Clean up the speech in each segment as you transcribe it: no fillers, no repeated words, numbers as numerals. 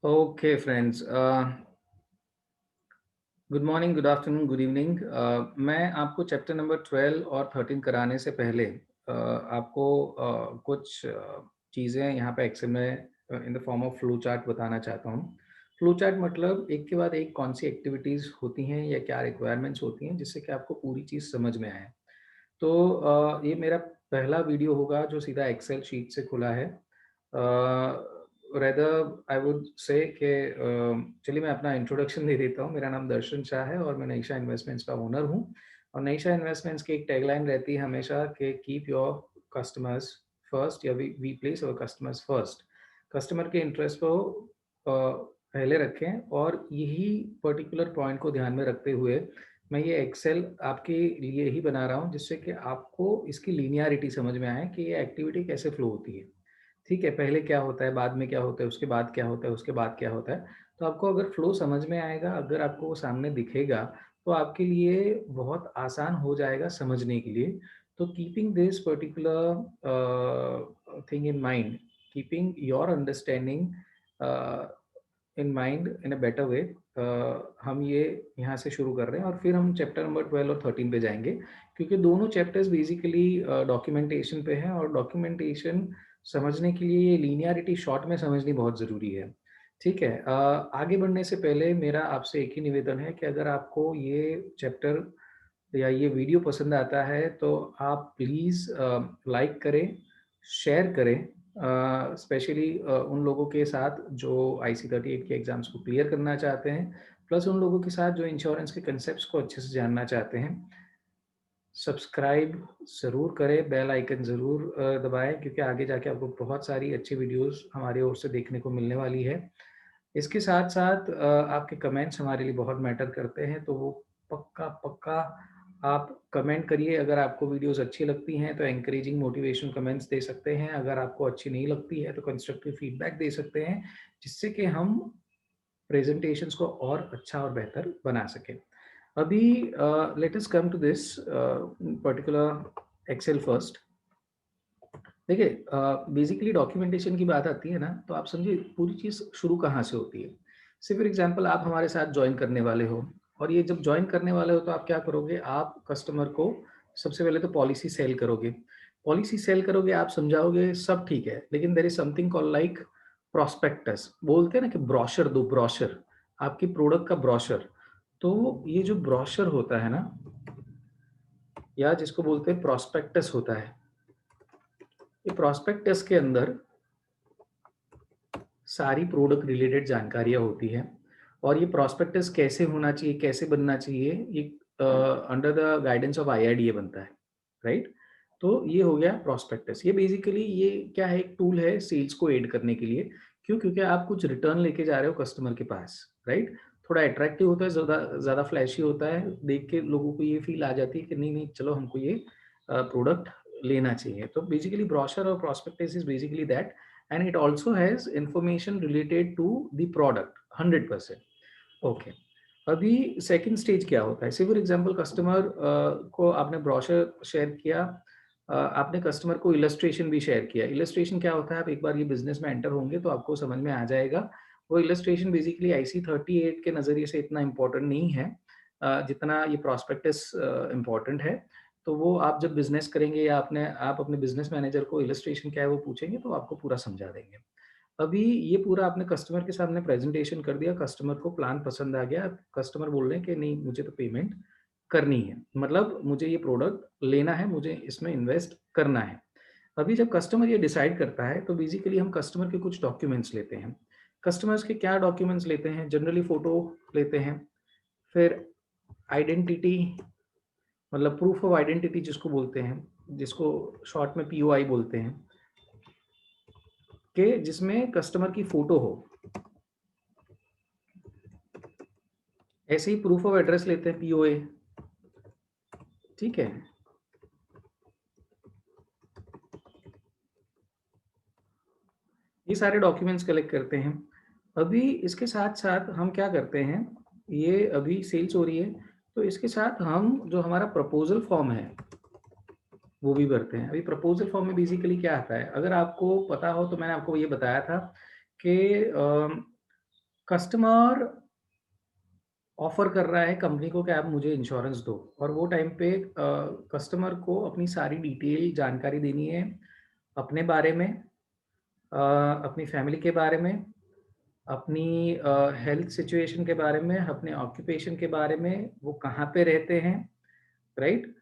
Okay, friends. Good morning, good afternoon, good evening. मैं आपको chapter number 12 और 13 कराने से पहले आपको कुछ चीज़ें यहाँ पे एक्सेल में in the form of flow chart बताना चाहता हूँ। फ्लो चार्ट मतलब एक के बाद एक कौन सी एक्टिविटीज़ होती हैं या क्या रिक्वायरमेंट्स होती हैं जिससे कि आपको पूरी चीज़ समझ में आए। तो ये मेरा पहला वीडियो होगा जो सीधा एक्सेल शीट से खुला है। रेदर आई वुड से कि चलिए मैं अपना इंट्रोडक्शन दे देता हूँ। मेरा नाम दर्शन शाह है और मैं नईशा इन्वेस्टमेंट्स का ओनर हूँ। और नईशा इन्वेस्टमेंट्स की एक टैगलाइन रहती है हमेशा कि कीप योर कस्टमर्स फर्स्ट, या we place our customers first. Customer के इंटरेस्ट को पहले रखें, और यही पर्टिकुलर पॉइंट को ध्यान में रखते हुए मैं ये एक्सेल आपके लिए ही बना रहा हूँ, जिससे कि आपको इसकी लीनियरिटी समझ में आए कि ये एक्टिविटी कैसे फ्लो होती है। ठीक है, पहले क्या होता है, बाद में क्या होता है, उसके बाद क्या होता है, उसके बाद क्या होता है। तो आपको अगर फ्लो समझ में आएगा, अगर आपको वो सामने दिखेगा, तो आपके लिए बहुत आसान हो जाएगा समझने के लिए। तो keeping this particular thing in mind, keeping your understanding in mind in a better way, हम ये यहाँ से शुरू कर रहे हैं और फिर हम चैप्टर नंबर 12 और 13 पे जाएंगे, क्योंकि दोनों चैप्टर्स बेसिकली डॉक्यूमेंटेशन पे हैं, और डॉक्यूमेंटेशन समझने के लिए ये लीनियरिटी शॉर्ट में समझनी बहुत ज़रूरी है। ठीक है, आगे बढ़ने से पहले मेरा आपसे एक ही निवेदन है कि अगर आपको ये चैप्टर या ये वीडियो पसंद आता है तो आप प्लीज़ लाइक करें, शेयर करें, स्पेशली उन लोगों के साथ जो IC38 के एग्ज़ाम्स को क्लियर करना चाहते हैं, प्लस उन लोगों के साथ जो इंश्योरेंस के कंसेप्ट्स को अच्छे से जानना चाहते हैं। सब्सक्राइब ज़रूर करें, बेल आइकन ज़रूर दबाएँ, क्योंकि आगे जाके आपको बहुत सारी अच्छी वीडियोज़ हमारी ओर से देखने को मिलने वाली है। इसके साथ-साथ आपके कमेंट्स हमारे लिए बहुत मैटर करते हैं, तो वो पक्का आप कमेंट करिए। अगर आपको वीडियोज़ अच्छी लगती हैं तो एनकरेजिंग मोटिवेशनल कमेंट्स दे सकते हैं, अगर आपको अच्छी नहीं लगती है तो कंस्ट्रक्टिव फीडबैक दे सकते हैं, जिससे कि हम प्रेज़ेंटेशंस को और अच्छा और बेहतर बना सकें। अभी let us come to this particular Excel first. देखिए, बेसिकली डॉक्यूमेंटेशन की बात आती है ना, तो आप समझिए पूरी चीज़ शुरू कहाँ से होती है। से फॉर एग्जांपल आप हमारे साथ जॉइन करने वाले हो, और ये जब जॉइन करने वाले हो तो आप क्या करोगे, आप कस्टमर को सबसे पहले तो पॉलिसी सेल करोगे। पॉलिसी सेल करोगे, आप समझाओगे, सब ठीक है, लेकिन there is something called like prospectus. बोलते हैं ना कि ब्रोशर दो, ब्रोशर, आपकी प्रोडक्ट का ब्रोशर। तो ये जो ब्रोशर होता है ना, या जिसको बोलते हैं प्रोस्पेक्टस होता है, ये प्रोस्पेक्टस के अंदर सारी प्रोडक्ट रिलेटेड जानकारियाँ होती हैं। और ये प्रॉस्पेक्टस कैसे होना चाहिए, कैसे बनना चाहिए, ये under the guidance of IRDA बनता है, राइट? तो ये हो गया प्रॉस्पेक्टस। ये बेसिकली ये क्या है, एक टूल है सेल्स को एड करने के लिए। क्यों? क्योंकि आप कुछ रिटर्न लेके जा रहे हो कस्टमर के पास, राइट? थोड़ा अट्रैक्टिव होता है, ज़्यादा फ्लैशी होता है, देख के लोगों को ये फील आ जाती है कि नहीं चलो हमको ये प्रोडक्ट लेना चाहिए। तो बेसिकली ब्रोशर और prospectus is basically that, and it also has information related to the product 100%. Okay, अभी सेकंड स्टेज क्या होता है, से फॉर एग्जांपल कस्टमर को आपने ब्रोशर शेयर किया, आपने कस्टमर को इलस्ट्रेशन भी शेयर किया। इलस्ट्रेशन क्या होता है, आप एक बार ये बिजनेस में एंटर होंगे तो आपको समझ में आ जाएगा। वो इलस्ट्रेशन बेसिकली IC38 के नज़रिए से इतना इम्पोर्टेंट नहीं है जितना ये प्रॉस्पेक्टस इम्पोर्टेंट है। तो वो आप जब बिजनेस करेंगे या आप अपने बिजनेस मैनेजर को इलस्ट्रेशन क्या है वो पूछेंगे, तो आपको पूरा समझा देंगे। अभी ये पूरा आपने कस्टमर के सामने प्रेजेंटेशन कर दिया, कस्टमर को प्लान पसंद आ गया, कस्टमर बोल रहे हैं कि नहीं मुझे तो पेमेंट करनी है, मतलब मुझे ये प्रोडक्ट लेना है, मुझे इसमें इन्वेस्ट करना है। अभी जब कस्टमर ये डिसाइड करता है तो बेसिकली हम कस्टमर के कुछ डॉक्यूमेंट्स लेते हैं। कस्टमर्स के क्या डॉक्यूमेंट्स लेते हैं, जनरली फोटो लेते हैं, फिर आइडेंटिटी, मतलब प्रूफ ऑफ आइडेंटिटी जिसको बोलते हैं, जिसको शॉर्ट में POI बोलते हैं, कि जिसमें कस्टमर की फोटो हो। ऐसे ही प्रूफ ऑफ एड्रेस लेते हैं, POA। ठीक है, ये सारे डॉक्यूमेंट्स कलेक्ट करते हैं। अभी इसके साथ साथ हम क्या करते हैं, ये अभी सेल्स हो रही है, तो इसके साथ हम जो हमारा प्रपोजल फॉर्म है वो भी भरते हैं। अभी प्रपोजल फॉर्म में बेसिकली क्या आता है, अगर आपको पता हो तो मैंने आपको ये बताया था कि कस्टमर ऑफर कर रहा है कंपनी को कि आप मुझे इंश्योरेंस दो, और वो टाइम पे कस्टमर को अपनी सारी डिटेल जानकारी देनी है अपने बारे में, अपनी फैमिली के बारे में, अपनी हेल्थ सिचुएशन के बारे में, अपने ऑक्यूपेशन के बारे में, वो कहाँ पे रहते हैं, राइट?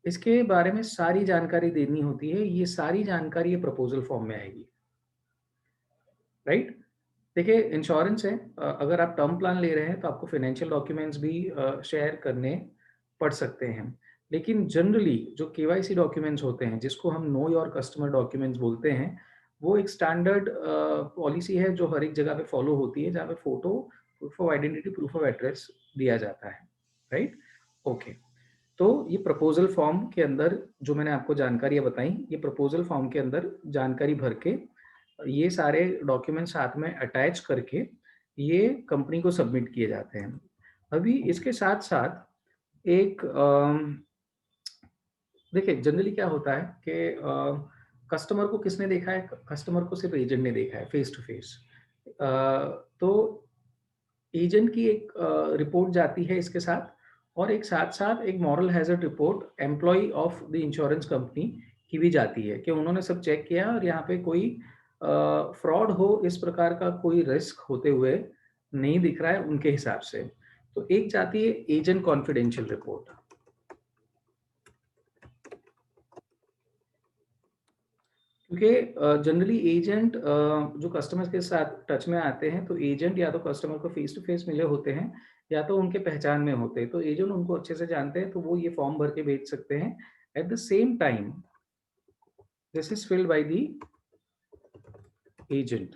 इसके बारे में सारी जानकारी देनी होती है। ये सारी जानकारी ये प्रपोज़ल फॉर्म में आएगी, राइट? देखिए, इंश्योरेंस है, अगर आप टर्म प्लान ले रहे हैं तो आपको फाइनेंशियल डॉक्यूमेंट्स भी शेयर करने पड़ सकते हैं। लेकिन जनरली जो केवाईसी डॉक्यूमेंट्स होते हैं, जिसको हम नो योर कस्टमर डॉक्यूमेंट्स बोलते हैं, वो एक स्टैंडर्ड पॉलिसी है जो हर एक जगह पे फॉलो होती है, जहाँ पे photo, proof of identity, proof of address दिया जाता है, राइट? ओके। तो ये प्रपोज़ल फॉर्म के अंदर जो मैंने आपको जानकारियाँ बताई, ये प्रपोज़ल फॉर्म के अंदर जानकारी भर के, ये सारे डॉक्यूमेंट साथ में अटैच करके ये कंपनी को सबमिट किए जाते हैं। अभी इसके साथ-साथ एक देखिए, जनरली क्या होता है कि कस्टमर को किसने देखा है? कस्टमर को सिर्फ़ एजेंट ने देखा है फेस टू फेस। तो एजेंट की एक रिपोर्ट जाती है इसके साथ, और एक साथ-साथ एक moral hazard report employee of the insurance company की भी जाती है कि उन्होंने सब चेक किया और यहाँ पे कोई फ्रॉड हो, इस प्रकार का कोई रिस्क होते हुए नहीं दिख रहा है उनके हिसाब से। तो एक जाती है एजेंट कॉन्फिडेंशियल रिपोर्ट। क्योंकि जनरली एजेंट जो कस्टमर्स के साथ टच में आते हैं, तो एजेंट या तो कस्टमर को फेस टू फेस मिले होते हैं, या तो उनके पहचान में होते हैं। तो एजेंट उनको अच्छे से जानते हैं, तो वो ये फॉर्म भर के भेज सकते हैं। At the same time this is filled by the agent.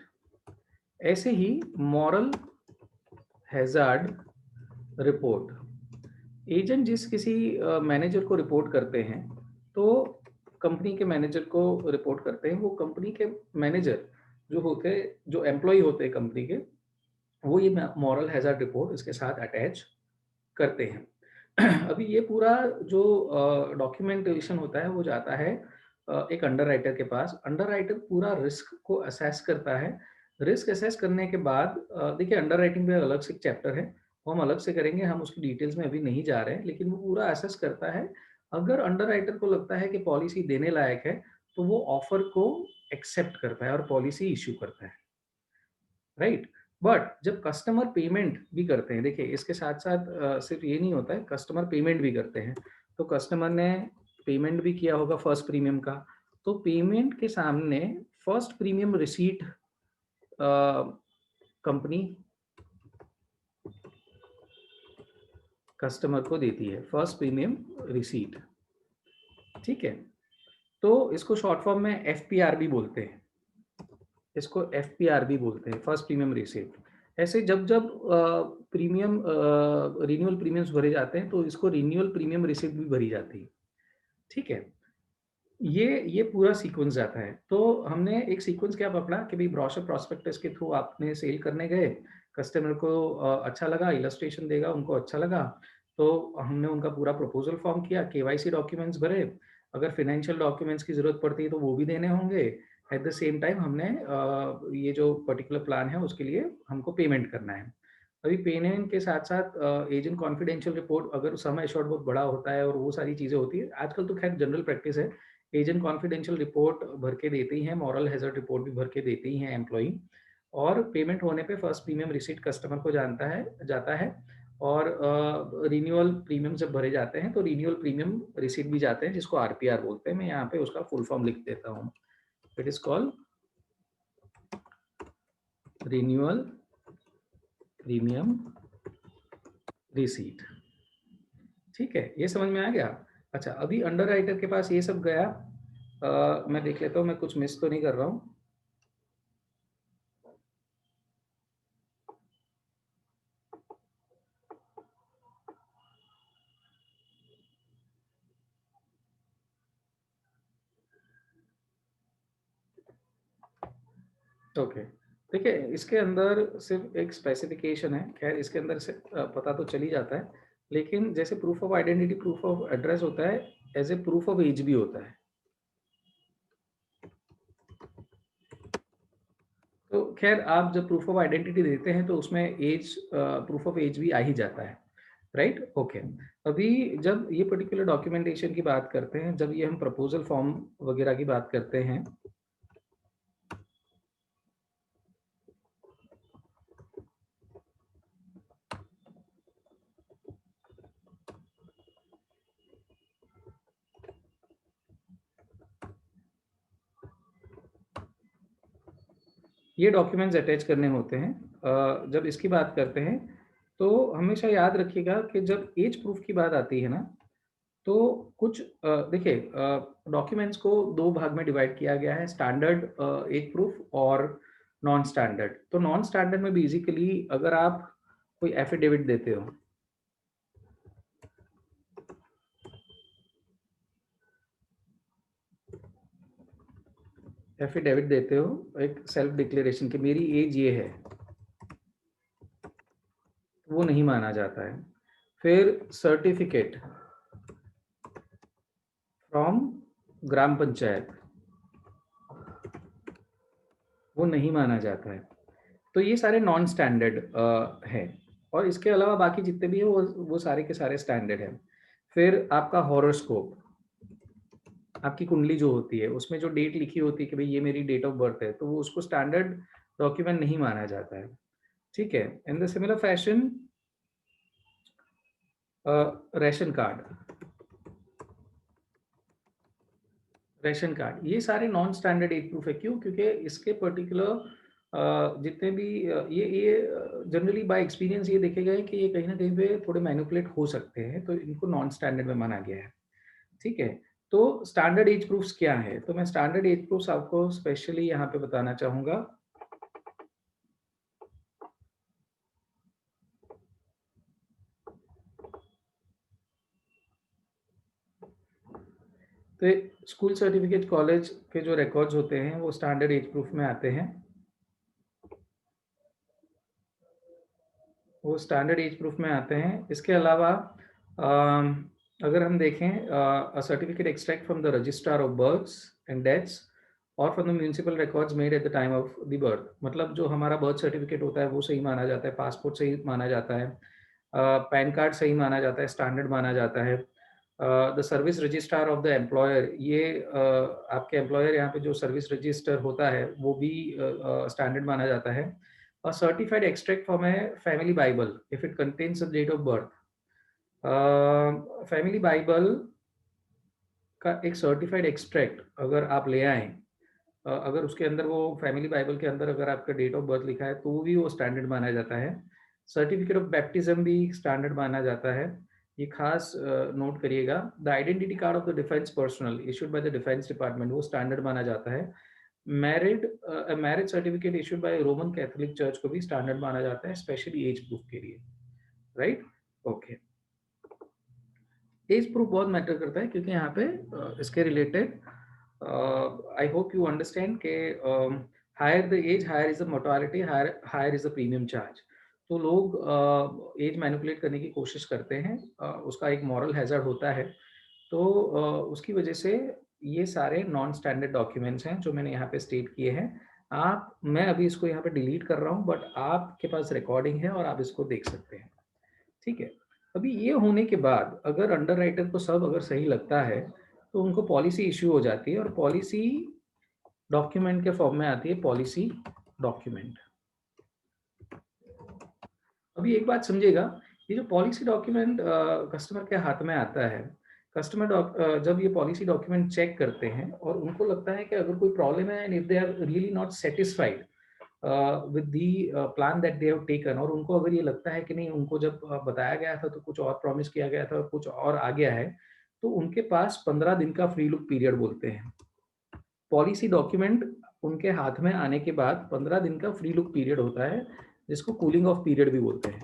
ऐसे ही मॉरल हैजार्ड रिपोर्ट एजेंट जिस किसी मैनेजर को रिपोर्ट करते हैं, तो कंपनी के मैनेजर को रिपोर्ट करते हैं, वो कंपनी के मैनेजर जो होते हैं, जो एम्प्लॉय होते हैं कंपनी के, वो ये मॉरल हैज़ार्ड रिपोर्ट इसके साथ अटैच करते हैं। अभी ये पूरा जो डॉक्यूमेंटेशन होता है वो जाता है एक अंडरराइटर के पास। अंडरराइटर पूरा रिस्क को असेस करता है। रिस्क असेस करने के बाद देखिए, अंडरराइटिंग पे अलग से एक चैप्टर है, वो हम अलग से करेंगे, हम उसकी डिटेल्स में अभी नहीं जा रहे हैं, लेकिन वो पूरा असेस करता है। अगर अंडरराइटर को लगता है कि पॉलिसी देने लायक है, तो वो ऑफर को एक्सेप्ट करता है और पॉलिसी इश्यू करता है, राइट? बट जब कस्टमर पेमेंट भी करते हैं, देखिए इसके साथ-साथ सिर्फ ये नहीं होता है, कस्टमर पेमेंट भी करते हैं। तो कस्टमर ने पेमेंट भी किया होगा फर्स्ट प्रीमियम का, तो पेमेंट के सामने first premium receipt company customer को देती है, फर्स्ट प्रीमियम रिसीट, ठीक है? तो इसको शॉर्ट फॉर्म में एफपीआर भी बोलते हैं। इसको एफपीआर भी बोलते हैं, फर्स्ट प्रीमियम रिसीप्ट। ऐसे जब-जब प्रीमियम रिन्यूअल प्रीमियम्स भरे जाते हैं, तो इसको रिन्यूअल प्रीमियम रिसीप्ट भी भरी जाती है, ठीक है? ये पूरा सीक्वेंस जाता है। तो हमने एक सीक्वेंस क्या पकड़ा कि भई ब्रोशर प्रॉस्पेक्टस के थ्रू आपने सेल करने गए, कस्टमर को अच्छा लगा, इलस्ट्रेशन देगा, उनको अच्छा लगा, तो हमने उनका पूरा प्रपोज़ल फॉर्म किया, केवाईसी डॉक्यूमेंट्स भरे, अगर फाइनेंशियल डॉक्यूमेंट्स की ज़रूरत पड़ती है तो वो भी देने होंगे। एट द सेम टाइम हमने ये जो पर्टिकुलर प्लान है उसके लिए हमको पेमेंट करना है। अभी पेमेंट के साथ-साथ एजेंट कॉन्फिडेंशियल रिपोर्ट, अगर सम एश्योर्ड बहुत बड़ा होता है और वो सारी चीज़ें होती हैं, आजकल तो खैर जनरल प्रैक्टिस है, एजेंट कॉन्फिडेंशियल रिपोर्ट भर के देते ही हैं, मॉरल हैज़ार्ड रिपोर्ट भी भर के देते ही हैं एम्प्लॉयी, और पेमेंट होने पे फर्स्ट प्रीमियम रिसीट कस्टमर को जानता है जाता है, और रिन्यूअल प्रीमियम जब भरे जाते हैं, तो रिन्यूअल प्रीमियम रिसीट भी जाते हैं, जिसको आरपीआर बोलते हैं। मैं यहाँ पे उसका फुल फॉर्म लिख देता हूँ। It is called renewal premium receipt, ठीक है? ये समझ में आ गया? अच्छा, अभी अंडरराइटर के पास ये सब गया। मैं देख लेता हूँ मैं कुछ मिस तो नहीं कर रहा हूँ। ओके। देखिए, इसके अंदर सिर्फ़ एक स्पेसिफ़िकेशन है, ख़ैर इसके अंदर से पता तो चल ही जाता है, लेकिन जैसे proof of identity, proof of address होता है, as a proof of age भी होता है। तो खैर आप जब प्रूफ ऑफ आइडेंटिटी देते हैं तो उसमें एज, प्रूफ ऑफ एज भी आ ही जाता है, राइट? ओके। अभी जब ये पर्टिकुलर डॉक्यूमेंटेशन की बात करते हैं, जब ये हम प्रपोजल फॉर्म वगैरह की बात करते हैं, ये डॉक्यूमेंट्स अटैच करने होते हैं। जब इसकी बात करते हैं तो हमेशा याद रखिएगा कि जब एज प्रूफ की बात आती है ना, तो कुछ देखिए, डॉक्यूमेंट्स को 2 भाग में डिवाइड किया गया है, स्टैंडर्ड एज प्रूफ और नॉन स्टैंडर्ड। तो नॉन स्टैंडर्ड में बेसिकली अगर आप कोई एफिडेविट देते हो, एक सेल्फ डिक्लेरेशन कि मेरी एज ये है, वो नहीं माना जाता है। फिर सर्टिफिकेट फ्रॉम ग्राम पंचायत, वो नहीं माना जाता है। तो ये सारे नॉन स्टैंडर्ड हैं, और इसके अलावा बाकी जितने भी हैं वो सारे के सारे स्टैंडर्ड हैं। फिर आपका हॉरोस्कोप, आपकी कुंडली जो होती है उसमें जो डेट लिखी होती है कि भाई ये मेरी डेट ऑफ बर्थ है, तो वो उसको स्टैंडर्ड डॉक्यूमेंट नहीं माना जाता है। ठीक है। In the similar fashion ration card, ये सारे नॉन स्टैंडर्ड एज प्रूफ है। क्यों? क्योंकि इसके पर्टिकुलर जितने भी ये जनरली बाय एक्सपीरियंस ये देखे गए कि ये कहीं ना कहीं पे थोड़े मैनिपुलेट हो सकते हैं, तो इनको नॉन स्टैंडर्ड में माना गया है। ठीक है। तो स्टैंडर्ड एज प्रूफ्स क्या है? तो मैं स्टैंडर्ड एज प्रूफ्स आपको स्पेशली यहाँ पे बताना चाहूंगा। तो स्कूल सर्टिफिकेट, कॉलेज के जो रिकॉर्ड्स होते हैं वो स्टैंडर्ड एज प्रूफ में आते हैं, वो स्टैंडर्ड एज प्रूफ में आते हैं। इसके अलावा अगर हम देखें certificate extract from the registrar of births and deaths और from the municipal records made at the time of the birth, मतलब जो हमारा बर्थ सर्टिफिकेट होता है वो सही माना जाता है, पासपोर्ट सही माना जाता है, पैन कार्ड सही माना जाता है, स्टैंडर्ड माना जाता है। The service registrar of the employer, ये आपके एम्प्लॉयर यहाँ पे जो सर्विस रजिस्टर होता है वो भी स्टैंडर्ड माना जाता है। A certified extract from a family Bible if it contains the date of birth. Family Bible का एक सर्टिफाइड एक्सट्रैक्ट अगर आप ले आए, अगर उसके अंदर वो फैमिली बाइबल के अंदर अगर आपका डेट ऑफ बर्थ लिखा है तो भी वो स्टैंडर्ड माना जाता है। सर्टिफिकेट ऑफ बैप्टिज्म भी स्टैंडर्ड माना जाता है, ये खास नोट करिएगा। The identity card of the defence personnel issued by the defence department, वो स्टैंडर्ड माना जाता है। Marriage certificate issued by Roman Catholic church को भी स्टैंडर्ड माना जाता है, स्पेशली एज प्रूफ के लिए, राइट? ओके। एज प्रूफ बहुत मैटर करता है क्योंकि यहाँ पे इसके related I hope you understand के higher the age higher is the mortality, higher is the premium charge. तो लोग एज मैनिपुलेट करने की कोशिश करते हैं, उसका एक मॉरल हैजर्ड होता है। तो उसकी वजह से ये सारे नॉन स्टैंडर्ड डॉक्यूमेंट्स हैं जो मैंने यहाँ पे स्टेट किए हैं। मैं अभी इसको यहाँ पे डिलीट कर रहा हूँ, बट आपके पास रिकॉर्डिंग है और आप इसको देख सकते हैं। ठीक है। अभी ये होने के बाद अगर अंडर राइटर को सब अगर सही लगता है तो उनको पॉलिसी इश्यू हो जाती है, और पॉलिसी डॉक्यूमेंट के फॉर्म में आती है, पॉलिसी डॉक्यूमेंट। अभी एक बात समझिएगा, ये जो पॉलिसी डॉक्यूमेंट कस्टमर के हाथ में आता है, कस्टमर जब ये पॉलिसी डॉक्यूमेंट चेक करते हैं और उनको लगता है कि अगर कोई प्रॉब्लम है and if they are really not satisfied with the plan that they have taken, और उनको अगर ये लगता है कि नहीं, उनको जब बताया गया था तो कुछ और प्रॉमिस किया गया था और कुछ और आ गया है, तो उनके पास 15 दिन का फ्री लुक पीरियड बोलते हैं। पॉलिसी डॉक्यूमेंट उनके हाथ में आने के बाद 15 दिन का फ्री लुक पीरियड होता है, जिसको कूलिंग ऑफ पीरियड भी बोलते हैं।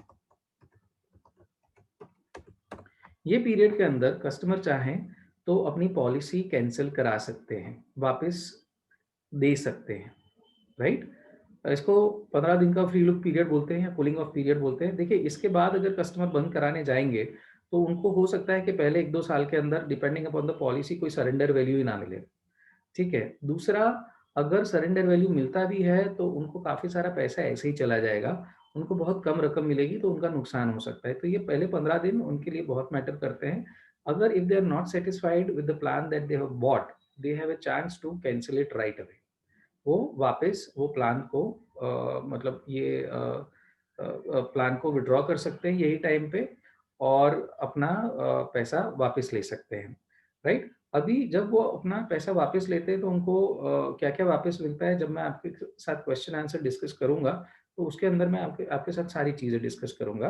ये पीरियड के अंदर कस्टमर चाहें तो अपनी पॉलिसी कैंसिल करा सकते हैं, वापस दे सकते हैं, राइट? इसको 15 दिन का फ्री लुक पीरियड बोलते हैं या कूलिंग ऑफ पीरियड बोलते हैं। देखिए, इसके बाद अगर कस्टमर बंद कराने जाएंगे तो उनको हो सकता है कि पहले 1-2 साल के अंदर डिपेंडिंग अपॉन द पॉलिसी कोई सरेंडर वैल्यू ही ना मिले। ठीक है। दूसरा, अगर सरेंडर वैल्यू मिलता भी है तो उनको काफ़ी सारा पैसा ऐसे ही चला जाएगा, उनको बहुत कम रकम मिलेगी तो उनका नुकसान हो सकता है। तो ये पहले 15 दिन उनके लिए बहुत मैटर करते हैं। अगर if they are not satisfied with the plan that they have bought, they have a chance to cancel it right away. वो वापस वो प्लान को मतलब ये प्लान को विथड्रॉ कर सकते हैं यही टाइम पे और अपना पैसा वापस ले सकते हैं, राइट? अभी जब वो अपना पैसा वापस लेते हैं तो उनको क्या-क्या वापस मिलता है, जब मैं आपके साथ क्वेश्चन आंसर डिस्कस करूँगा, तो उसके अंदर मैं आपके आपके साथ सारी चीज़ें डिस्कस करूँगा।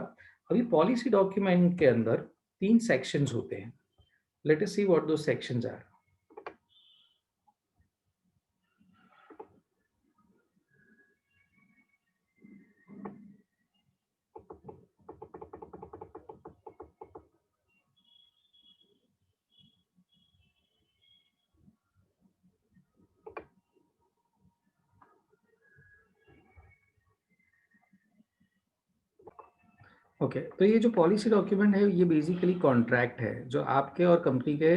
अभी पॉलिसी डॉक्यूमेंट के अंदर 3 सेक्शंस होते हैं। Let us see what those sections are. Okay, तो ये जो पॉलिसी डॉक्यूमेंट है ये बेसिकली कॉन्ट्रैक्ट है जो आपके और कंपनी के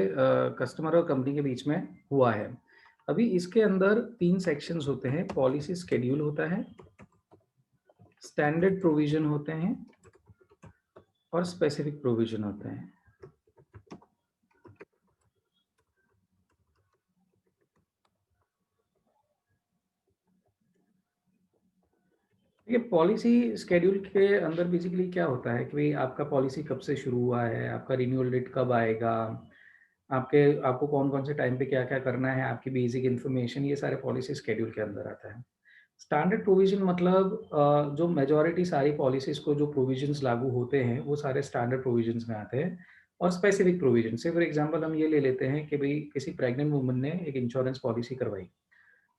कस्टमर और कंपनी के बीच में हुआ है। अभी इसके अंदर 3 सेक्शंस होते हैं, पॉलिसी शेड्यूल होता है, स्टैंडर्ड प्रोविज़न होते हैं और स्पेसिफिक प्रोविज़न होते हैं। देखिए, पॉलिसी शेड्यूल के अंदर बेसिकली क्या होता है कि भई आपका पॉलिसी कब से शुरू हुआ है, आपका रिन्यूअल डेट कब आएगा, आपके आपको कौन-कौन से टाइम पे क्या-क्या करना है, आपकी बेसिक इन्फॉर्मेशन, ये सारे पॉलिसी शेड्यूल के अंदर आता है। स्टैंडर्ड प्रोविज़न मतलब जो मेजॉरिटी सारी पॉलिसीज़ को जो प्रोविज़न्स लागू होते हैं, वो सारे स्टैंडर्ड प्रोविज़न्स में आते हैं और स्पेसिफिक प्रोविज़न से फॉर एग्ज़ाम्पल हम ये ले लेते हैं कि भई किसी प्रेग्नेंट वुमन ने एक इंश्योरेंस पॉलिसी करवाई।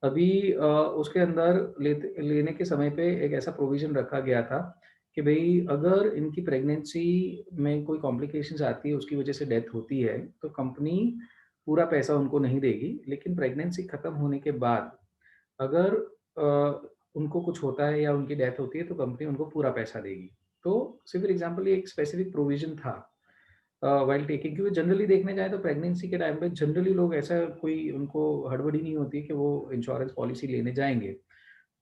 अभी उसके अंदर लेने के समय पे एक ऐसा प्रोविज़न रखा गया था कि भई अगर इनकी प्रेगनेंसी में कोई कॉम्प्लिकेशंस आती है, उसकी वजह से डेथ होती है, तो कंपनी पूरा पैसा उनको नहीं देगी। लेकिन प्रेगनेंसी खत्म होने के बाद अगर उनको कुछ होता है या उनकी डेथ होती है, तो कंपनी उनको पूरा पैसा देगी। तो से फॉर एग्ज़ाम्पल ये एक स्पेसिफिक प्रोविज़न था। व्हाइल टेकिंग, क्योंकि जनरली देखने जाएँ तो प्रेगनेंसी के टाइम पे जनरली लोग ऐसा कोई उनको हड़बड़ी नहीं होती कि वो इंश्योरेंस पॉलिसी लेने जाएँगे।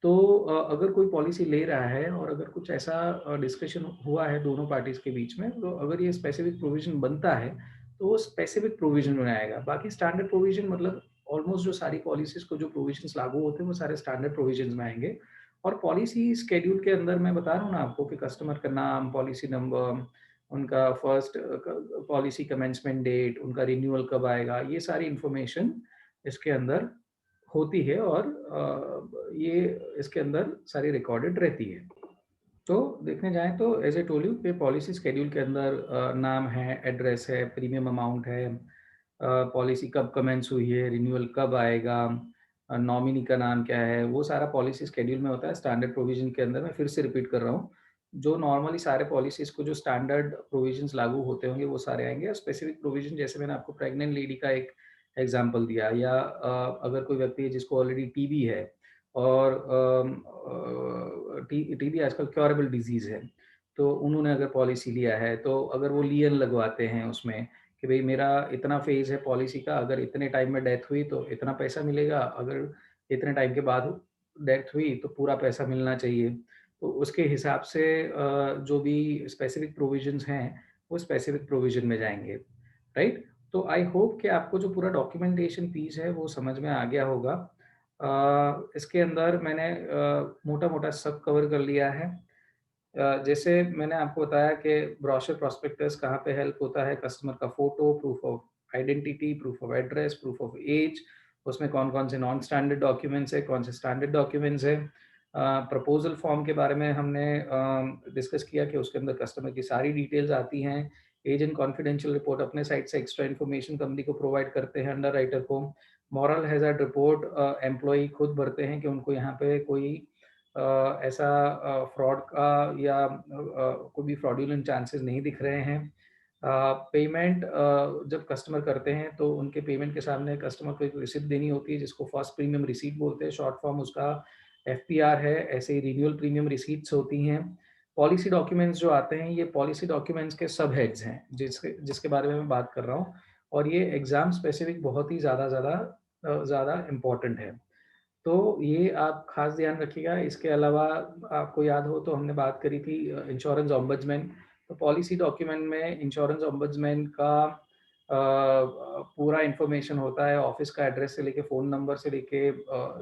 तो अगर कोई पॉलिसी ले रहा है और अगर कुछ ऐसा डिस्कशन हुआ है दोनों पार्टीज़ के बीच में, तो अगर ये स्पेसिफिक प्रोविज़न बनता है, तो वो स्पेसिफिक प्रोविज़न में आएगा। बाकी स्टैंडर्ड प्रोविज़न मतलब ऑलमोस्ट जो सारी पॉलिसीज़ को जो प्रोविज़न्स लागू होते हैं, वो सारे स्टैंडर्ड प्रोविज़न्स में आएँगे। और पॉलिसी शेड्यूल के अंदर मैं बता रहा हूँ ना आपको कि कस्टमर का नाम, पॉलिसी नंबर, उनका फर्स्ट पॉलिसी कमेंसमेंट डेट, उनका रिन्यूअल कब आएगा, ये सारी इन्फॉर्मेशन इसके अंदर होती है और ये इसके अंदर सारी रिकॉर्डेड रहती है। तो देखने जाएँ तो एज़ आई टोल्ड यू कि पॉलिसी शेड्यूल के अंदर नाम है, एड्रेस है, प्रीमियम अमाउंट है, पॉलिसी कब कमेंस हुई है, रिन्यूअल कब आएगा, नॉमिनी का नाम क्या है, वो सारा पॉलिसी शेड्यूल में होता है। स्टैंडर्ड प्रोविज़न के अंदर मैं फिर से रिपीट कर रहा हूँ, जो नॉर्मली सारे पॉलिसीज़ को जो स्टैंडर्ड प्रोविज़न्स लागू होते होंगे, वो सारे आएँगे और स्पेसिफिक प्रोविज़न जैसे मैंने आपको प्रेग्नेंट लेडी का एक एग्ज़ाम्पल दिया या अगर कोई व्यक्ति है जिसको ऑलरेडी टीबी है और टीबी आजकल क्योरेबल डिज़ीज़ है, तो उन्होंने अगर पॉलिसी लिया है, तो अगर वो लियन लगवाते हैं उसमें कि भई मेरा इतना फ़ेज़ है पॉलिसी का, अगर इतने टाइम में डेथ हुई तो इतना पैसा मिलेगा, अगर इतने टाइम के बाद डेथ हुई तो पूरा पैसा मिलना चाहिए। तो उसके हिसाब से जो भी स्पेसिफ़िक प्रोविज़न्स हैं, वो स्पेसिफ़िक प्रोविज़न में जाएँगे, राइट? तो आई होप कि आपको जो पूरा डॉक्यूमेंटेशन पीस है, वो समझ में आ गया होगा। इसके अंदर मैंने मोटा-मोटा सब कवर कर लिया है। जैसे मैंने आपको बताया कि ब्रोशर प्रॉस्पेक्टस कहाँ पे हेल्प होता है, कस्टमर का photo, proof of identity, proof of address, proof of age, उसमें कौन-कौन से नॉन स्टैंडर्ड डॉक्यूमेंट्स हैं, कौन से स्टैंडर्ड डॉक्यूमेंट्स हैं। प्रपोज़ल फॉर्म के बारे में हमने डिस्कस किया कि उसके अंदर कस्टमर की सारी डिटेल्स आती हैं। एज एंड कॉन्फिडेंशियल रिपोर्ट अपने साइड से एक्स्ट्रा इन्फॉर्मेशन कंपनी को प्रोवाइड करते हैं अंडरराइटर को। मॉरल हैज़ार्ड रिपोर्ट एम्प्लॉयी खुद भरते हैं कि उनको यहाँ पे कोई ऐसा फ्रॉड का या कोई भी फ्रॉडुलेंट चांसेस नहीं दिख रहे हैं। पेमेंट जब कस्टमर करते हैं तो उनके पेमेंट के सामने कस्टमर को एक रिसिप्ट देनी होती है जिसको फर्स्ट प्रीमियम रिसीट बोलते हैं, शॉर्ट फॉर्म उसका एफपीआर है। ऐसे ही रिन्यूअल प्रीमियम रिसीट्स होती हैं। पॉलिसी डॉक्यूमेंट्स जो आते हैं ये पॉलिसी डॉक्यूमेंट्स के सब हेड्स हैं जिसके जिसके बारे में मैं बात कर रहा हूँ और ये एग्ज़ाम स्पेसिफिक बहुत ही ज़्यादा इम्पोर्टेंट है। तो ये आप खास ध्यान रखिएगा। इसके अलावा आपको याद हो तो हमने बात करी थी इंश्योरेंस ओम्बड्समैन। तो पॉलिसी डॉक्यूमेंट में इंश्योरेंस ओम्बड्समैन का पूरा इन्फॉर्मेशन होता है, ऑफिस का एड्रेस से लेके फ़ोन नंबर से लेके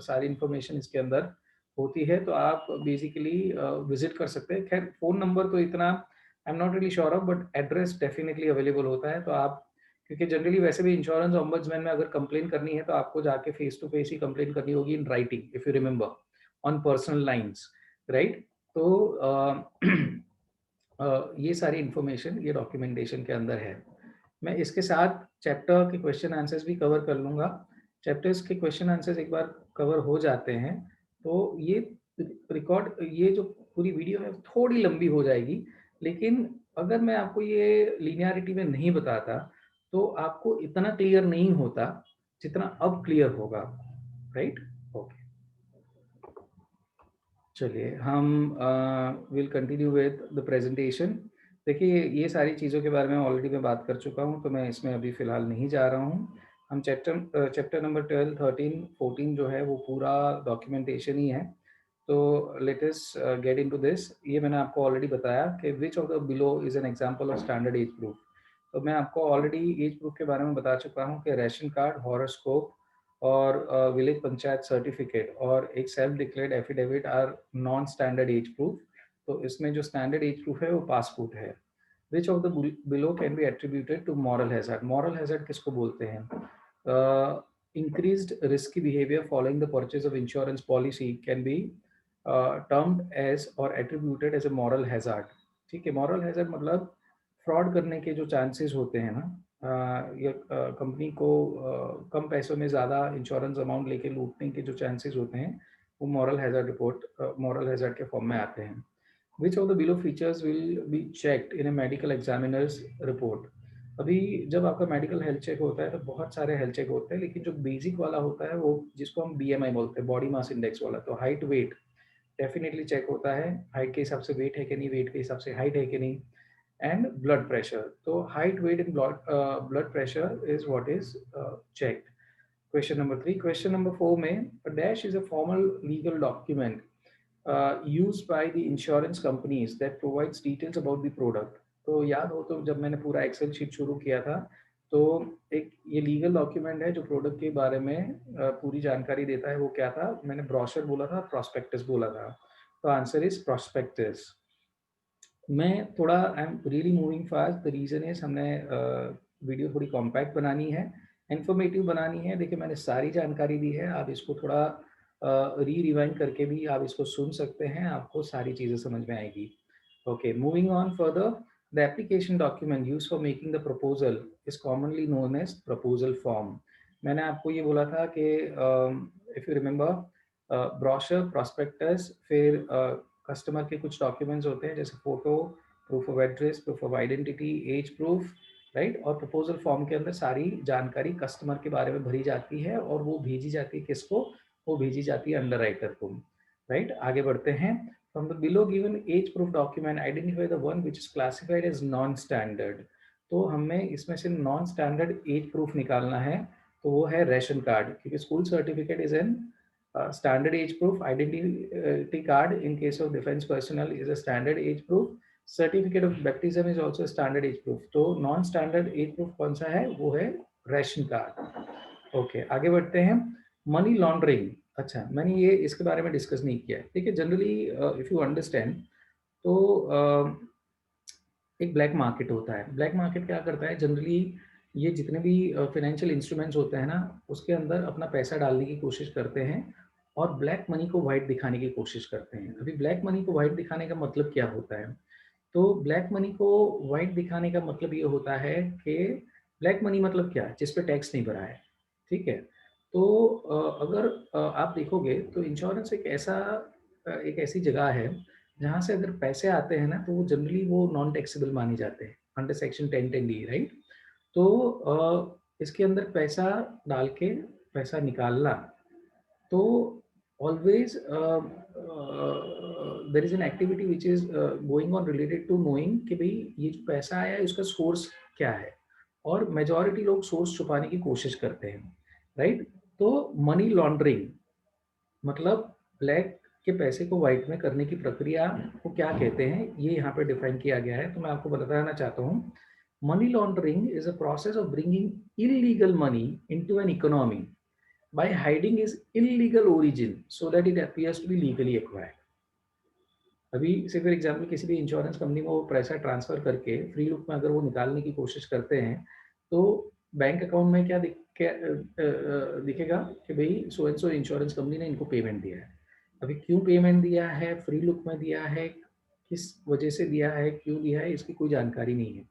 सारी इन्फॉर्मेशन इसके अंदर होती है। तो आप बेसिकली विज़िट कर सकते हैं। ख़ैर फ़ोन नंबर तो इतना I am not really sure of, but address definitely available होता है। तो आप, क्योंकि जनरली वैसे भी इंश्योरेंस ओम्बड्समैन में अगर कंप्लेन करनी है तो आपको जाके फेस टू फेस ही कंप्लेन करनी होगी in writing, if you remember, on personal lines, right? तो ये सारी इन्फॉर्मेशन ये डॉक्यूमेंटेशन के अंदर है। मैं इसके साथ चैप्टर के क्वेश्चन आंसर्स भी कवर कर लूँगा। चैप्टर्स के क्वेश्चन आंसर्स एक बार कवर हो जाते हैं, तो ये ये जो पूरी वीडियो है थोड़ी लंबी हो जाएगी, लेकिन अगर मैं आपको ये लिनियरिटी में नहीं बताता, तो आपको इतना क्लियर नहीं होता, जितना अब क्लियर होगा, राइट? ओके, चलिए हम will continue with the presentation. देखिए, ये सारी चीज़ों के बारे में ऑलरेडी मैं बात कर चुका हूँ, तो मैं इसमें अभी फ़िलहाल नहीं जा रहा हूँ। हम चैप्टर नंबर 12, 13, 14 जो है वो पूरा डॉक्यूमेंटेशन ही है। तो let us get into this. ये मैंने आपको ऑलरेडी बताया कि which of the below is an example of standard age proof. तो मैं आपको ऑलरेडी एज प्रूफ के बारे में बता चुका हूँ कि राशन कार्ड, हॉरोस्कोप और विलेज पंचायत सर्टिफिकेट और एक self declared affidavit are non standard age proof. तो इसमें जो स्टैंडर्ड एज प्रूफ है वो पासपोर्ट है। Which of the below can be attributed to moral hazard. Moral hazard किसको बोलते हैं? Increased risky behaviour following the purchase of insurance policy can be termed as और attributed as a moral hazard. ठीक है, moral hazard मतलब fraud करने के जो चांसेस होते हैं ना, या कंपनी को कम पैसों में ज़्यादा इंश्योरेंस अमाउंट लेके लूटने के जो चांसेस होते हैं, वो मॉरल हैजर्ड के फॉर्म में आते हैं। विच of the below features will be checked in A medical examiners report. अभी जब आपका मेडिकल हेल्थ चेक होता है तो बहुत सारे हेल्थ चेक होते हैं, लेकिन जो बेसिक वाला होता है वो जिसको हम BMI बोलते हैं, बॉडी मास इंडेक्स वाला, तो हाइट वेट डेफिनेटली चेक होता है। हाइट के हिसाब से वेट है कि नहीं, वेट के हिसाब से हाइट है कि नहीं, and blood pressure. So height, weight, and blood pressure is what is checked. Question number 3. Question number 4 में a dash is a formal legal document used by the insurance companies that provides details about the product. तो याद हो तो जब मैंने पूरा Excel sheet शुरू किया था, तो एक ये लीगल डॉक्यूमेंट है जो प्रोडक्ट के बारे में पूरी जानकारी देता है। वो क्या था? मैंने ब्रोशर बोला था, प्रोस्पेक्टस बोला था। तो आंसर इज प्रोस्पेक्टस। मैं थोड़ा I am really moving fast. The reason is हमने वीडियो थोड़ी कॉम्पैक्ट बनानी है, इन्फॉर्मेटिव बनानी है। देखिए, मैंने सारी जानकारी दी है, आप इसको थोड़ा रिवाइंड करके भी आप इसको सुन सकते हैं, आपको सारी चीज़ें समझ में आएगी। Okay, moving on further. The application document use for making the proposal is commonly known as proposal form. मैंने आपको ये बोला था कि if you remember, brochure, prospectus, फिर कस्टमर के कुछ डॉक्यूमेंट्स होते हैं जैसे photo, proof of address, proof of identity, age proof, right? और प्रपोजल फॉर्म के अंदर सारी जानकारी कस्टमर के बारे में भरी जाती है और वो भेजी जाती है किसको? वो भेजी जाती है अंडरराइटर को, राइट? आगे बढ़ते हैं। From the below given age proof document identify the one which is classified as non standard. तो हमें इसमें से नॉन स्टैंडर्ड एज प्रूफ निकालना है, तो वो है रेशन कार्ड, क्योंकि school certificate is an standard age proof. Identity card in case of defense personnel is a standard age proof. Certificate of baptism is also a standard age proof. तो non standard age proof कौन सा है? वो है ration card. Okay, आगे बढ़ते हैं। Money laundering. अच्छा, मैंने ये इसके बारे में डिस्कस नहीं किया है। देखिए, जनरली इफ यू अंडरस्टैंड, तो एक ब्लैक मार्केट होता है। ब्लैक मार्केट क्या करता है? जनरली ये जितने भी फाइनेंशियल इंस्ट्रूमेंट्स होते हैं ना, उसके अंदर अपना पैसा डालने की कोशिश करते हैं और ब्लैक मनी को वाइट दिखाने की कोशिश करते हैं। अभी ब्लैक मनी को वाइट दिखाने का मतलब क्या होता है? तो ब्लैक मनी को वाइट दिखाने का मतलब ये होता है कि ब्लैक मनी मतलब क्या? जिस पे टैक्स नहीं भरा है, ठीक है? तो अगर आप देखोगे तो इंश्योरेंस एक ऐसी जगह है जहाँ से अगर पैसे आते हैं ना, तो वो जनरली वो नॉन टैक्सेबल माने जाते हैं अंडर सेक्शन 1010D, राइट? तो इसके अंदर पैसा डाल के पैसा निकालना, तो always there is an activity which is going on related to knowing कि भाई ये जो पैसा आया है उसका सोर्स क्या है, और मेजॉरिटी लोग सोर्स छुपाने की कोशिश करते हैं, राइट? तो मनी लॉन्ड्रिंग मतलब ब्लैक के पैसे को व्हाइट में करने की प्रक्रिया को क्या कहते हैं, ये यहाँ पे डिफाइन किया गया है। तो मैं आपको बताना चाहता हूँ, money laundering is a process of bringing illegal money into an economy by hiding its illegal origin so that it appears to be legally acquired। अभी से फॉर एग्जांपल किसी भी इंश्योरेंस कंपनी में वो पैसा ट्रांसफर करके फ्री लुक में अगर वो निकालने की कोशिश करते हैं, तो बैंक अकाउंट में दिखेगा कि भाई so and so insurance company ने इनको पेमेंट दिया है। अभी क्यों पेमेंट दिया है, फ्री लुक में दिया है, किस वजह से दिया है, क्यों दिया है, इसकी कोई जानकारी नहीं है,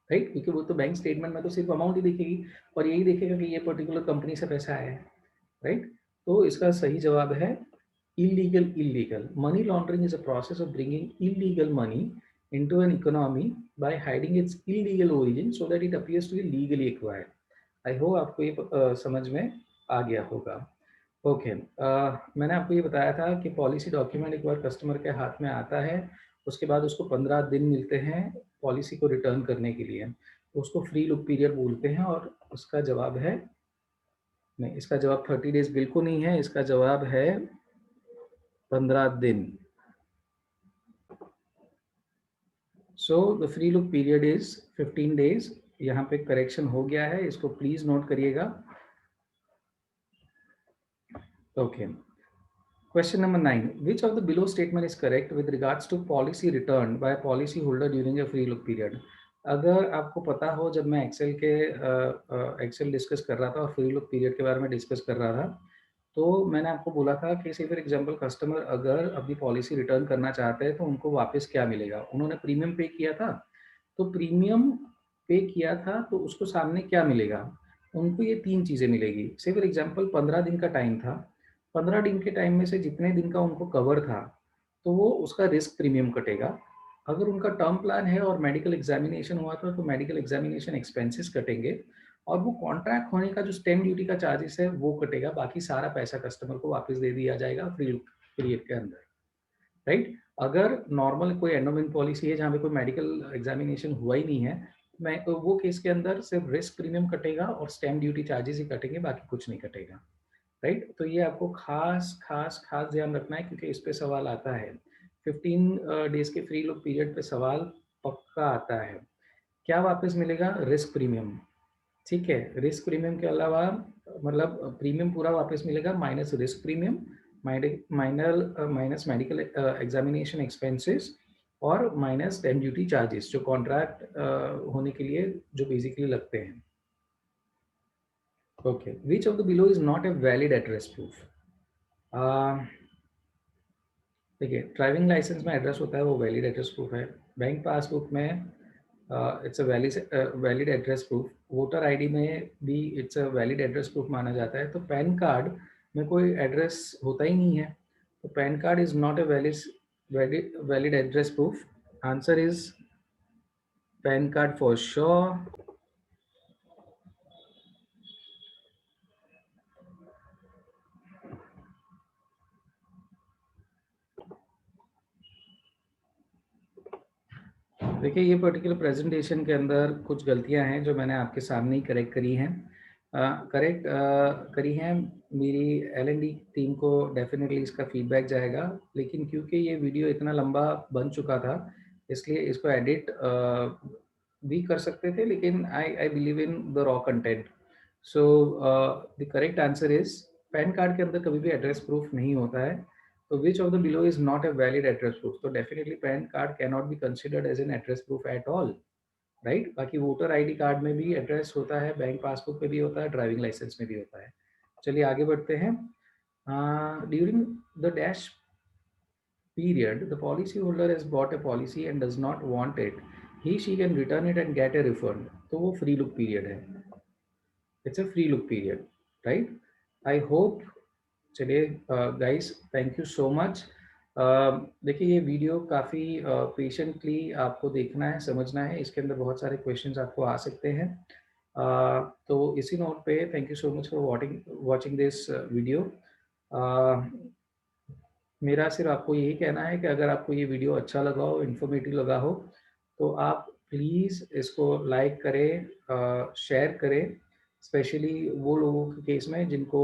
राइट। क्योंकि वो तो बैंक स्टेटमेंट में तो सिर्फ अमाउंट ही दिखेगी और यही दिखेगा कि ये पर्टिकुलर कंपनी से पैसा आया है, राइट। तो इसका सही जवाब है illegal. Illegal money laundering is a process of bringing illegal money into an economy by hiding its illegal origin so that it appears to be legally acquired। I hope आपको ये समझ में आ गया होगा। ओके मैंने आपको ये बताया था कि पॉलिसी डॉक्यूमेंट एक बार कस्टमर के हाथ में आता है, उसके बाद उसको 15 दिन मिलते हैं पॉलिसी को रिटर्न करने के लिए, तो उसको फ्री लुक पीरियड बोलते हैं। और उसका जवाब है नहीं, इसका जवाब 30 डेज बिल्कुल नहीं है, इसका जवाब है 15 दिन। So the free look period is 15 days. यहाँ पे करेक्शन हो गया है, इसको प्लीज नोट करिएगा। Okay question number 9, which of the below statement is correct with regards to policy return by policy holder during a free look period. अगर आपको पता हो, जब मैं एक्सेल डिस्कस कर रहा था और फ्री लुक पीरियड के बारे में डिस्कस कर रहा था, तो मैंने आपको बोला था कि फॉर एग्जांपल कस्टमर अगर अपनी पॉलिसी रिटर्न करना चाहते हैं तो उनको वापस क्या मिलेगा। उन्होंने प्रीमियम पे किया था, तो प्रीमियम पे किया था तो उसको सामने क्या मिलेगा, उनको ये 3 चीज़ें मिलेगी। से फॉर एग्जांपल 15 दिन का टाइम था, 15 दिन के टाइम में से जितने दिन का उनको कवर था, तो वो उसका रिस्क प्रीमियम कटेगा। अगर उनका टर्म प्लान है और मेडिकल एग्जामिनेशन हुआ था, तो मेडिकल एग्जामिनेशन एक्सपेंसेस कटेंगे, और वो कॉन्ट्रैक्ट होने का जो स्टैम्प ड्यूटी का चार्जेस है वो कटेगा। बाकी सारा पैसा कस्टमर को वापस दे दिया जाएगा फ्री पीरियड के अंदर, राइट। अगर नॉर्मल कोई एंडोमेंट पॉलिसी है जहाँ पे कोई मेडिकल एग्जामिनेशन हुआ ही नहीं है, मैं तो वो केस के अंदर सिर्फ रिस्क प्रीमियम कटेगा और स्टैम्प ड्यूटी चार्जेस ही कटेंगे, बाकी कुछ नहीं कटेगा, राइट। तो ये आपको खास खास खास ध्यान रखना है, क्योंकि इस पे सवाल आता है। 15 डेज के फ्री लुक पीरियड पे सवाल पक्का आता है। क्या वापस मिलेगा, रिस्क प्रीमियम, ठीक है। रिस्क प्रीमियम के अलावा मतलब प्रीमियम पूरा वापस मिलेगा minus risk premium, minus medical examination expenses, और माइनस स्टैम्प ड्यूटी चार्जेस जो कॉन्ट्रैक्ट होने के लिए जो बेसिकली लगते हैं। Okay which of the below is not a valid address proof. देखिए ड्राइविंग लाइसेंस में एड्रेस होता है, वो वैलिड एड्रेस प्रूफ है। बैंक पासबुक में it's a valid address proof. Voter ID में भी it's a valid address proof माना जाता है। तो पैन कार्ड में कोई एड्रेस होता ही नहीं है, तो pan card is not a valid address proof. Answer is pan card for sure. देखिए ये पर्टिकुलर प्रेजेंटेशन के अंदर कुछ गलतियां हैं जो मैंने आपके सामने ही करेक्ट करी हैं। करेक्ट करी हैं। मेरी L&D टीम को डेफिनेटली इसका फीडबैक जाएगा, लेकिन क्योंकि ये वीडियो इतना लंबा बन चुका था, इसलिए इसको एडिट भी कर सकते थे, लेकिन I believe in the raw content. So the correct answer is pan card के अंदर कभी भी एड्रेस प्रूफ नहीं होता है। तो which of the below is not a valid address proof? तो definitely PAN card cannot be considered as an address proof at all, right? बाकी वोटर आईडी कार्ड में भी एड्रेस होता है, बैंक पासबुक पे भी होता है, ड्राइविंग लाइसेंस में भी होता है। चलिए आगे बढ़ते हैं। During the dash period, the policy holder has bought a policy and does not want it, he she can return it and get a refund। तो वो फ्री लुक पीरियड है, it's a free look period, right. I hope. चलिए guys thank you so much. देखिए ये video काफ़ी patiently आपको देखना है, समझना है, इसके अंदर बहुत सारे क्वेश्चंस आपको आ सकते हैं। तो इसी नोट पे thank you so much for watching this video. मेरा सिर्फ आपको यही कहना है कि अगर आपको ये वीडियो अच्छा लगा हो, इन्फॉर्मेटिव लगा हो, तो आप प्लीज़ इसको लाइक करें, शेयर करें, स्पेशली वो लोगों के केस में जिनको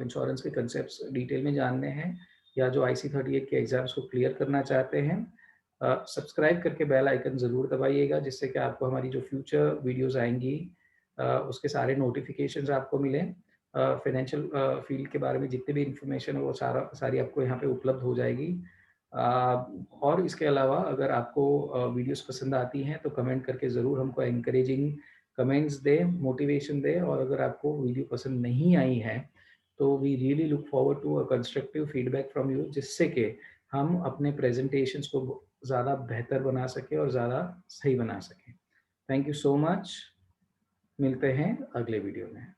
इंश्योरेंस के कंसेप्ट्स डिटेल में जानने हैं या जो IC38 के एग्ज़ाम्स को क्लियर करना चाहते हैं। सब्सक्राइब करके बेल आइकन ज़रूर दबाइएगा, जिससे कि आपको हमारी जो फ्यूचर वीडियोज़ आएँगी उसके सारे नोटिफ़िकेशंस आपको मिलें। फाइनेंशियल फ़ील्ड के बारे में जितनी भी इन्फॉर्मेशन है वो सारी आपको यहाँ पे उपलब्ध हो जाएगी। और इसके अलावा अगर आपको वीडियोज़ पसंद आती हैं तो कमेंट करके ज़रूर हमको एनकरेजिंग कमेंट्स दें, मोटिवेशन दें, और अगर आपको वीडियो पसंद नहीं आई है, तो we really look forward to a constructive feedback from you, जिससे कि हम अपने प्रेज़ेंटेशंस को ज़्यादा बेहतर बना सकें और ज़्यादा सही बना सकें। Thank you so much. मिलते हैं अगले वीडियो में।